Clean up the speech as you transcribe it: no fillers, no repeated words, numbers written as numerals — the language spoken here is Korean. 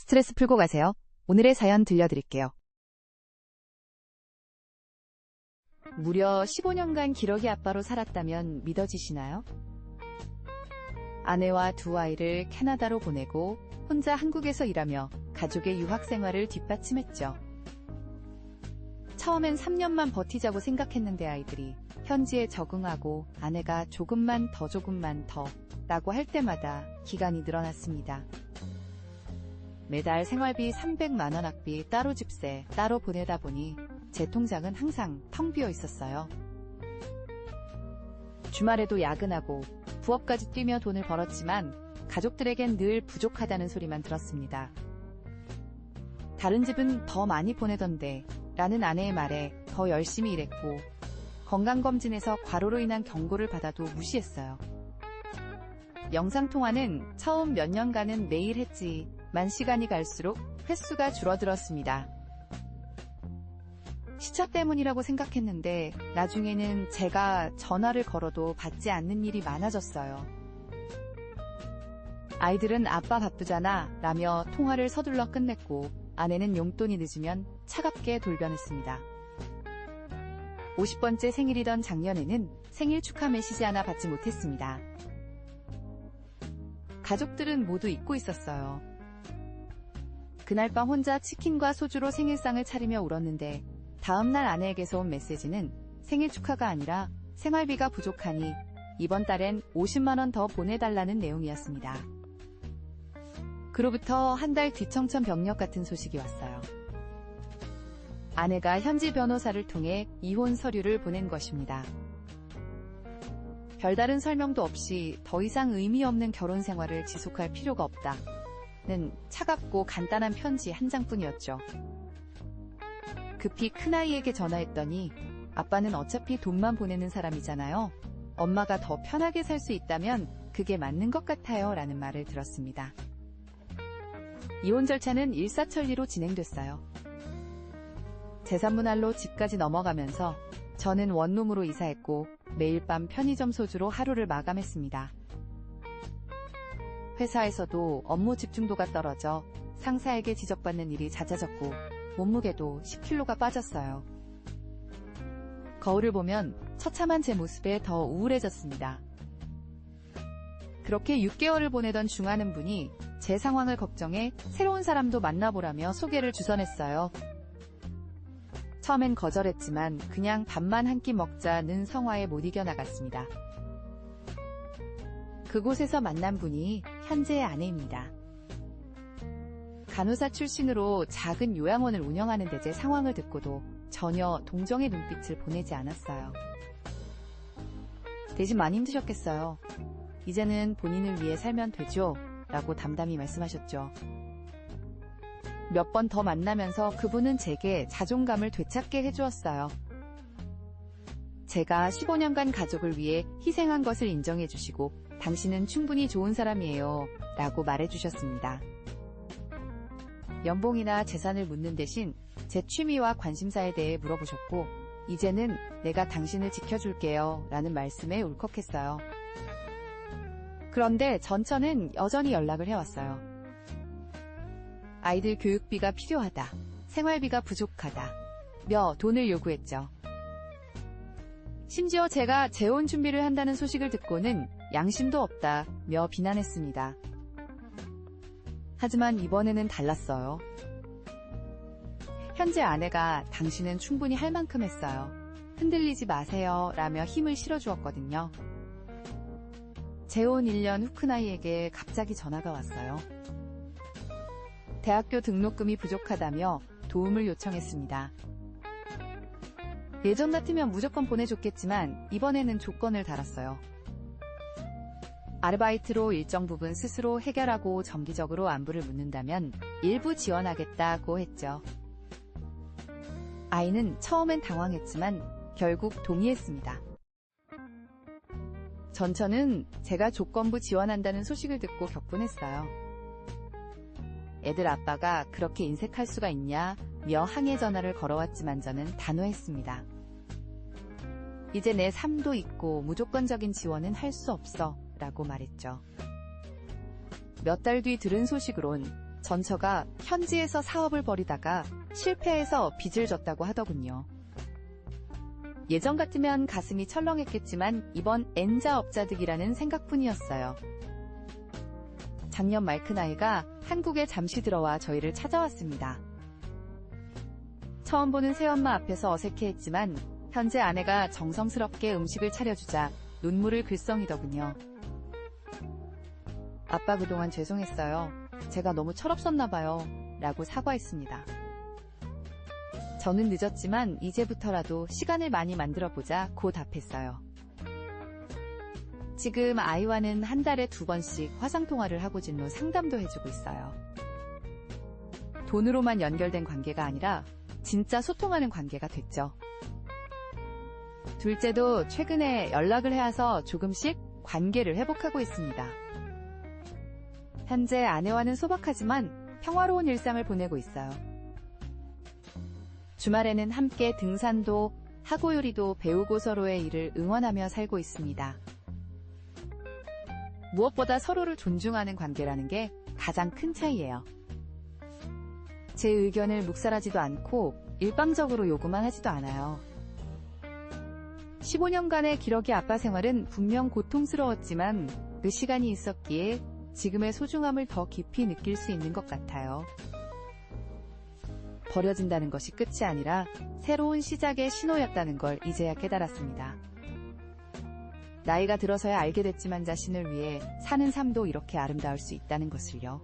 스트레스 풀고 가세요. 오늘의 사연 들려드릴게요. 무려 15년간 기러기 아빠로 살았다면 믿어지시나요? 아내와 두 아이를 캐나다로 보내고 혼자 한국에서 일하며 가족의 유학 생활을 뒷받침했죠. 처음엔 3년만 버티자고 생각했는데 아이들이 현지에 적응하고 아내가 조금만 더 라고 할 때마다 기간이 늘어났습니다. 매달 생활비 300만 원 학비 따로 집세 따로 보내다 보니 제 통장은 항상 텅 비어 있었어요. 주말에도 야근하고 부업까지 뛰며 돈을 벌었지만 가족들에겐 늘 부족하다는 소리만 들었습니다. 다른 집은 더 많이 보내던데 라는 아내의 말에 더 열심히 일했고 건강검진에서 과로로 인한 경고를 받아도 무시했어요. 영상통화는 처음 몇 년간은 매일 했지만 시간이 갈수록 횟수가 줄어들었습니다. 시차 때문이라고 생각했는데 나중에는 제가 전화를 걸어도 받지 않는 일이 많아졌어요. 아이들은 아빠 바쁘잖아 라며 통화를 서둘러 끝냈고 아내는 용돈이 늦으면 차갑게 돌변했습니다. 50번째 생일이던 작년에는 생일 축하 메시지 하나 받지 못했습니다. 가족들은 모두 잊고 있었어요. 그날 밤 혼자 치킨과 소주로 생일상을 차리며 울었는데 다음날 아내에게서 온 메시지는 생일 축하가 아니라 생활비가 부족하니 이번 달엔 50만 원 더 보내달라는 내용이었습니다. 그로부터 한 달 뒤청천 병력 같은 소식이 왔어요. 아내가 현지 변호사를 통해 이혼 서류를 보낸 것입니다. 별다른 설명도 없이 더 이상 의미 없는 결혼 생활을 지속할 필요가 없다는 차갑고 간단한 편지 한 장뿐이었죠. 급히 큰아이에게 전화했더니 아빠는 어차피 돈만 보내는 사람이잖아요. 엄마가 더 편하게 살 수 있다면 그게 맞는 것 같아요 라는 말을 들었습니다. 이혼 절차는 일사천리로 진행됐어요. 재산분할로 집까지 넘어가면서 저는 원룸으로 이사했고 매일 밤 편의점 소주로 하루를 마감했습니다. 회사에서도 업무 집중도가 떨어져 상사에게 지적받는 일이 잦아졌고 몸무게도 10kg가 빠졌어요. 거울을 보면 처참한 제 모습에 더 우울해졌습니다. 그렇게 6개월을 보내던 중하는 분이 제 상황을 걱정해 새로운 사람도 만나보라며 소개를 주선했어요. 처음엔 거절했지만 그냥 밥만 한 끼 먹자는 성화에 못 이겨나갔습니다. 그곳에서 만난 분이 현재의 아내입니다. 간호사 출신으로 작은 요양원을 운영하는데 제 상황을 듣고도 전혀 동정의 눈빛을 보내지 않았어요. 대신 많이 힘드셨겠어요. 이제는 본인을 위해 살면 되죠? 라고 담담히 말씀하셨죠. 몇 번 더 만나면서 그분은 제게 자존감을 되찾게 해주었어요. 제가 15년간 가족을 위해 희생한 것을 인정해 주시고 당신은 충분히 좋은 사람이에요 라고 말해주셨습니다. 연봉이나 재산을 묻는 대신 제 취미와 관심사에 대해 물어보셨고 이제는 내가 당신을 지켜줄게요 라는 말씀에 울컥했어요. 그런데 전처는 여전히 연락을 해왔어요. 아이들 교육비가 필요하다, 생활비가 부족하다 며 돈을 요구했죠. 심지어 제가 재혼 준비를 한다는 소식을 듣고는 양심도 없다 며 비난했습니다. 하지만 이번에는 달랐어요. 현재 아내가 당신은 충분히 할 만큼 했어요. 흔들리지 마세요 라며 힘을 실어주었거든요. 재혼 1년 후 큰아이에게 갑자기 전화가 왔어요. 대학교 등록금이 부족하다며 도움을 요청했습니다. 예전 같으면 무조건 보내줬겠지만 이번에는 조건을 달았어요. 아르바이트로 일정 부분 스스로 해결하고 정기적으로 안부를 묻는다면 일부 지원하겠다고 했죠. 아이는 처음엔 당황했지만 결국 동의했습니다. 전처는 제가 조건부 지원한다는 소식을 듣고 격분했어요. 애들 아빠가 그렇게 인색할 수가 있냐 며 항해 전화를 걸어왔지만 저는 단호했습니다. 이제 내 삶도 있고 무조건적인 지원은 할 수 없어 라고 말했죠. 몇 달 뒤 들은 소식으론 전처가 현지에서 사업을 벌이다가 실패해서 빚을 졌다고 하더군요. 예전 같으면 가슴이 철렁했겠지만 이번 N자 업자득이라는 생각뿐이었어요. 작년 말 큰아이가 한국에 잠시 들어와 저희를 찾아왔습니다. 처음 보는 새엄마 앞에서 어색해했지만 현재 아내가 정성스럽게 음식을 차려주자 눈물을 글썽이더군요. 아빠 그동안 죄송했어요. 제가 너무 철없었나 봐요. 라고 사과했습니다. 저는 늦었지만 이제부터라도 시간을 많이 만들어보자 고 답했어요. 지금 아이와는 한 달에 2번씩 화상통화를 하고 진로 상담도 해주고 있어요. 돈으로만 연결된 관계가 아니라 진짜 소통하는 관계가 됐죠. 둘째도 최근에 연락을 해와서 조금씩 관계를 회복하고 있습니다. 현재 아내와는 소박하지만 평화로운 일상을 보내고 있어요. 주말에는 함께 등산도 하고 요리도 배우고 서로의 일을 응원하며 살고 있습니다. 무엇보다 서로를 존중하는 관계라는 게 가장 큰 차이예요. 제 의견을 묵살하지도 않고 일방적으로 요구만 하지도 않아요. 15년간의 기러기 아빠 생활은 분명 고통스러웠지만 그 시간이 있었기에 지금의 소중함을 더 깊이 느낄 수 있는 것 같아요. 버려진다는 것이 끝이 아니라 새로운 시작의 신호였다는 걸 이제야 깨달았습니다. 나이가 들어서야 알게 됐지만 자신을 위해 사는 삶도 이렇게 아름다울 수 있다는 것을요.